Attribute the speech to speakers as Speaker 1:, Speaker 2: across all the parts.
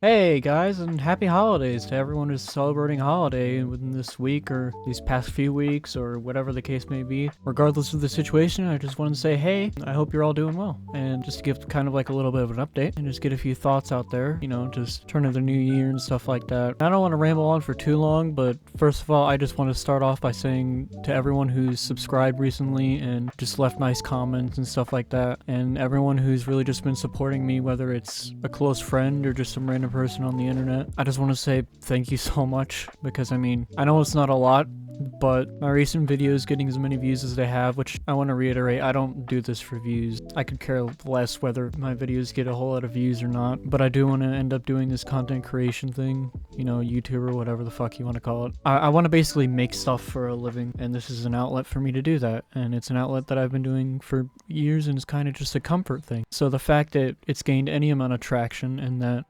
Speaker 1: Hey guys, and happy holidays to everyone who's celebrating a holiday within this week or these past few weeks or whatever the case may be. Regardless of the situation, I just wanted to say, hey, I hope you're all doing well. And just to give kind of like a little bit of an update and just get a few thoughts out there, just turn of the new year and stuff like that. I don't want to ramble on for too long, but first of all, I just want to start off by saying to everyone who's subscribed recently and just left nice comments and stuff like that, and everyone who's really just been supporting me, whether it's a close friend or just some random person on the internet, I just want to say thank you so much, because I know it's not a lot, but my recent videos getting as many views as they have, which I want to reiterate, I don't do this for views. I could care less whether my videos get a whole lot of views or not, but I do want to end up doing this content creation thing, YouTube or whatever the fuck you want to call it. I want to basically make stuff for a living, and this is an outlet for me to do that, and it's an outlet that I've been doing for years, and it's kind of just a comfort thing. So the fact that it's gained any amount of traction and that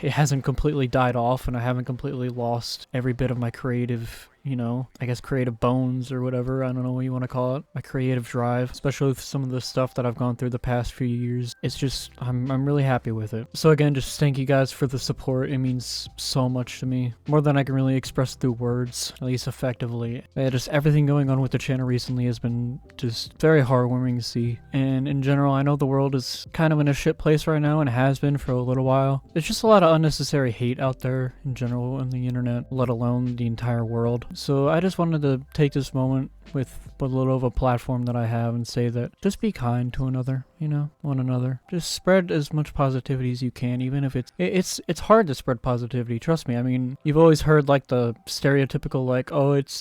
Speaker 1: it hasn't completely died off and I haven't completely lost every bit of my creative I guess creative bones or whatever, I don't know what you want to call it, my creative drive, especially with some of the stuff that I've gone through the past few years. It's just, I'm really happy with it. So again, just thank you guys for the support. It means so much to me, more than I can really express through words, at least effectively. Just everything going on with the channel recently has been just very heartwarming to see, and in general, I know the world is kind of in a shit place right now and has been for a little while. There's just a lot of unnecessary hate out there in general on the internet, let alone the entire world. So I just wanted to take this moment with a little of a platform that I have and say that just be kind to one another. Just spread as much positivity as you can, even if it's hard to spread positivity, trust me. You've always heard like the stereotypical like, oh, it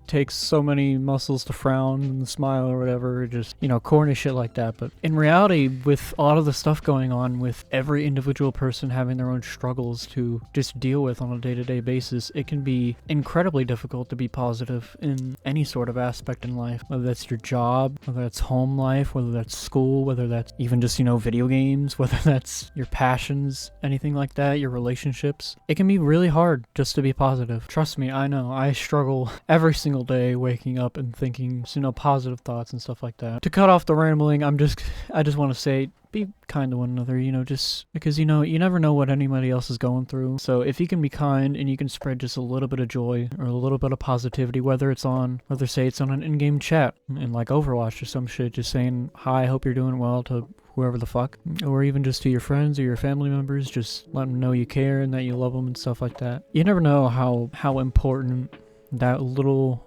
Speaker 1: takes so many muscles to frown and smile or whatever, just, corny shit like that. But in reality, with a lot of the stuff going on, with every individual person having their own struggles to just deal with on a day-to-day basis, it can be incredibly difficult to be positive in any sort of aspect in life, whether that's your job, whether that's home life, whether that's school, whether that's even just, video games, whether that's your passions, anything like that, your relationships. It can be really hard just to be positive. Trust me, I know. I struggle every single day waking up and thinking, positive thoughts and stuff like that. To cut off the rambling, I just want to say, be kind to one another, just because, you never know what anybody else is going through. So if you can be kind and you can spread just a little bit of joy or a little bit of positivity, whether say it's on an in-game chat in like Overwatch or some shit, just saying, hi, hope you're doing well to whoever the fuck, or even just to your friends or your family members, just let them know you care and that you love them and stuff like that. You never know how important that little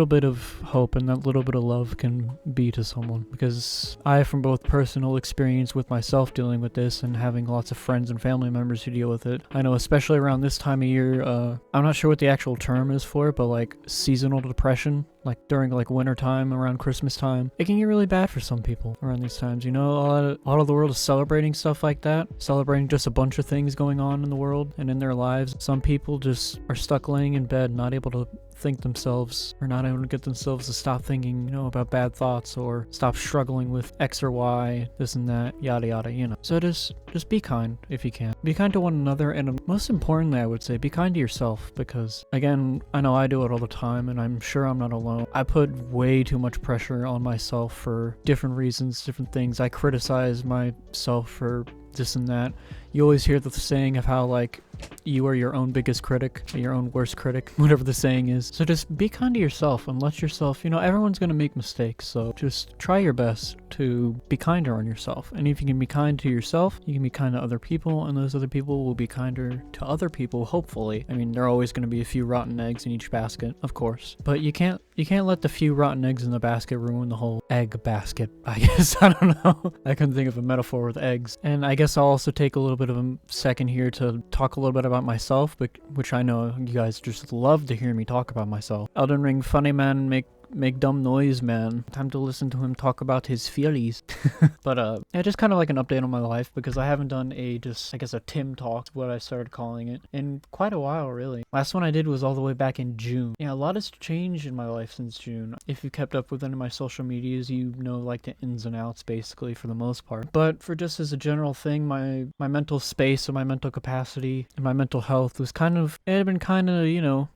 Speaker 1: bit of hope and that little bit of love can be to someone, because I, from both personal experience with myself dealing with this and having lots of friends and family members who deal with it, I know especially around this time of year, I'm not sure what the actual term is for it, but like seasonal depression, like during like winter time, around Christmas time, it can get really bad for some people around these times. A lot of the world is celebrating stuff like that, celebrating just a bunch of things going on in the world and in their lives. Some people just are stuck laying in bed, not able to think themselves, or not able to get themselves to stop thinking, about bad thoughts, or stop struggling with X or Y, this and that, yada yada, So just be kind if you can. Be kind to one another, and most importantly, I would say, be kind to yourself, because again, I know I do it all the time, and I'm sure I'm not alone. I put way too much pressure on myself for different reasons, different things. I criticize myself for this and that. You always hear the saying of how, like, you are your own biggest critic, or your own worst critic, whatever the saying is. So just be kind to yourself and let yourself, everyone's gonna make mistakes, so just try your best to be kinder on yourself. And if you can be kind to yourself, you can be kind to other people, and those other people will be kinder to other people, hopefully. There are always gonna be a few rotten eggs in each basket, of course, but you can't let the few rotten eggs in the basket ruin the whole egg basket, I guess. I don't know. I couldn't think of a metaphor with eggs. And I guess I'll also take a little bit of a second here to talk a little bit about myself, but which I know you guys just love to hear me talk about myself. Elden Ring funny man, make dumb noise man. Time to listen to him talk about his feelies. But yeah, just kind of like an update on my life, because I haven't done a Tim talk, what I started calling it, in quite a while, really. Last one I did was all the way back in June. Yeah, a lot has changed in my life since June. If you kept up with any of my social medias, you know like the ins and outs basically for the most part. But for just as a general thing, my mental space and my mental capacity and my mental health it had been kind of,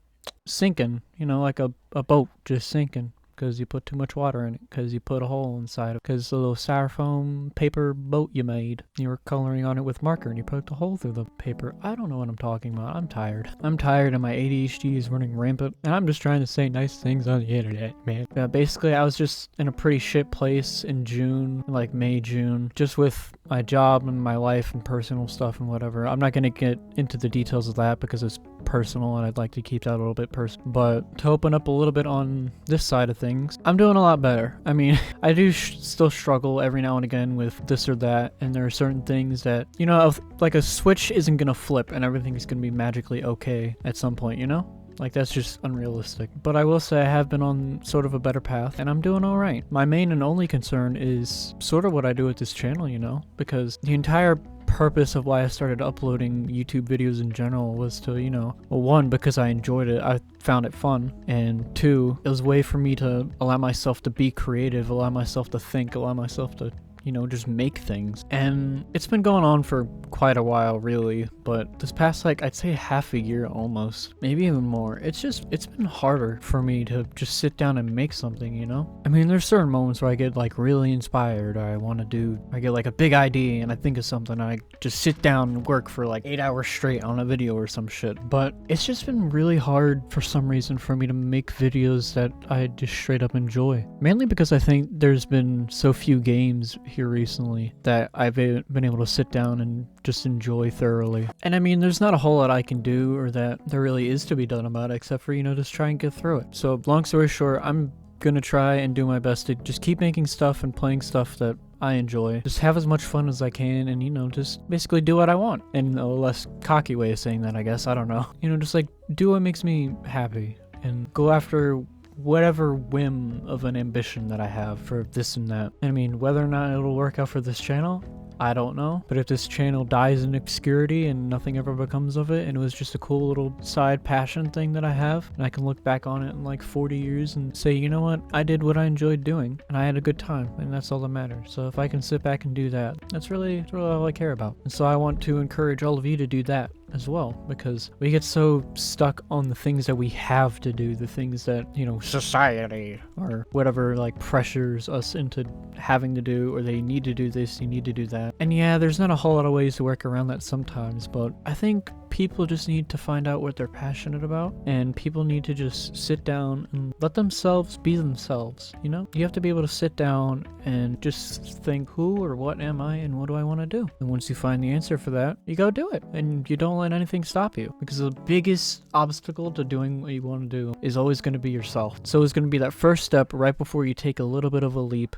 Speaker 1: sinking, like a boat just sinking. because you put too much water in it, because you put a hole inside of it, because the little styrofoam paper boat you made, you were coloring on it with marker and you poked a hole through the paper. I don't know what I'm talking about. I'm tired. I'm tired and my ADHD is running rampant, and I'm just trying to say nice things on the internet, man. Yeah, basically I was just in a pretty shit place in June, like May, June, just with my job and my life and personal stuff and whatever. I'm not going to get into the details of that because it's personal and I'd like to keep that a little bit personal. But to open up a little bit on this side of things, I'm doing a lot better. I mean, I do still struggle every now and again with this or that, and there are certain things that, you know, like a switch isn't going to flip and everything is going to be magically okay at some point, you know? Like, that's just unrealistic. But I will say I have been on sort of a better path, and I'm doing alright. My main and only concern is sort of what I do with this channel, you know? Because the entire purpose of why I started uploading YouTube videos in general was to, you know, well, one, because I enjoyed it, I found it fun, and two, it was a way for me to allow myself to be creative, allow myself to think, allow myself to, you know, just make things. And it's been going on for quite a while, really, but this past, like, I'd say half a year almost, maybe even more, it's been harder for me to just sit down and make something, you know? I mean, there's certain moments where I get, like, really inspired, or I get, like, a big idea and I think of something, and I just sit down and work for, like, 8 hours straight on a video or some shit. But it's just been really hard for some reason for me to make videos that I just straight up enjoy. Mainly because I think there's been so few games here recently that I've been able to sit down and just enjoy thoroughly. And I mean, there's not a whole lot I can do, or that there really is to be done about it, except for, you know, just try and get through it. So long story short, I'm gonna try and do my best to just keep making stuff and playing stuff that I enjoy. Just have as much fun as I can, and, you know, just basically do what I want. In a less cocky way of saying that, I guess. I don't know. You know, just like do what makes me happy and go after whatever whim of an ambition that I have for this and that. I mean, whether or not it'll work out for this channel, I don't know. But if this channel dies in obscurity and nothing ever becomes of it, and it was just a cool little side passion thing that I have, and I can look back on it in like 40 years and say, you know what, I did what I enjoyed doing, and I had a good time, and that's all that matters. So if I can sit back and do that, that's really all I care about. And so I want to encourage all of you to do that as well, because we get so stuck on the things that we have to do, the things that, you know, society or whatever, like, pressures us into having to do, or they need to do this, you need to do that. And yeah, there's not a whole lot of ways to work around that sometimes, but I think people just need to find out what they're passionate about, and people need to just sit down and let themselves be themselves, you know? You have to be able to sit down and just think, who or what am I and what do I want to do? And once you find the answer for that, you go do it, and you don't let anything stop you, because the biggest obstacle to doing what you want to do is always going to be yourself. So it's going to be that first step right before you take a little bit of a leap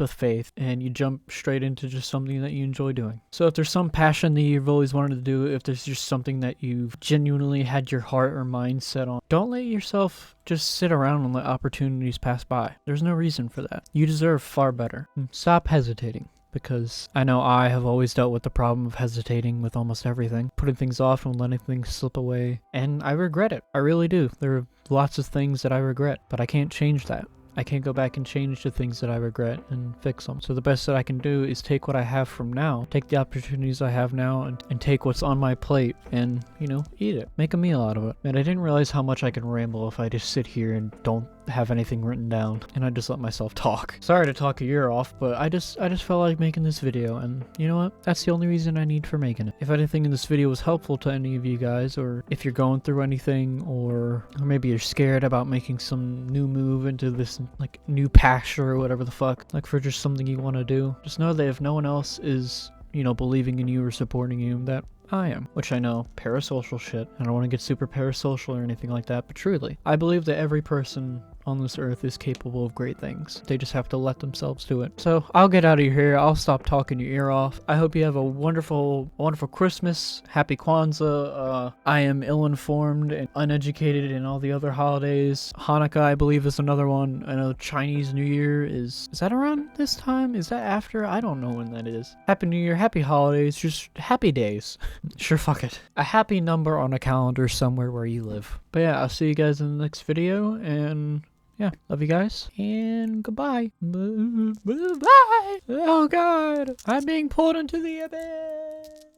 Speaker 1: of faith, and you jump straight into just something that you enjoy doing. So if there's some passion that you've always wanted to do, if there's just something that you've genuinely had your heart or mind set on, don't let yourself just sit around and let opportunities pass by. There's no reason for that. You deserve far better. Stop hesitating. Because I know I have always dealt with the problem of hesitating with almost everything, putting things off and letting things slip away, and I regret it. I really do. There are lots of things that I regret, but I can't change that. I can't go back and change the things that I regret and fix them. So the best that I can do is take what I have from now, take the opportunities I have now, and take what's on my plate and, you know, eat it. Make a meal out of it. And I didn't realize how much I can ramble if I just sit here and don't have anything written down, and I just let myself talk. Sorry to talk a year off, but I just felt like making this video, and you know what? That's the only reason I need for making it. If anything in this video was helpful to any of you guys, or if you're going through anything, or maybe you're scared about making some new move into this, like, new pasture or whatever the fuck, like, for just something you want to do, just know that if no one else is, you know, believing in you or supporting you, that I am. Which I know, parasocial shit. I don't want to get super parasocial or anything like that, but truly, I believe that every person on this earth is capable of great things. They just have to let themselves do it. So I'll get out of here. I'll stop talking your ear off. I hope you have a wonderful Christmas. Happy Kwanzaa. I am ill-informed and uneducated in all the other holidays. Hanukkah, I believe, is another one. I know Chinese New Year is that around this time? Is that after? I don't know when that is. Happy New Year, happy holidays, just happy days. Sure, fuck it. A happy number on a calendar somewhere where you live. But yeah, I'll see you guys in the next video, and yeah, love you guys, and goodbye. Bye. Oh god, I'm being pulled into the abyss.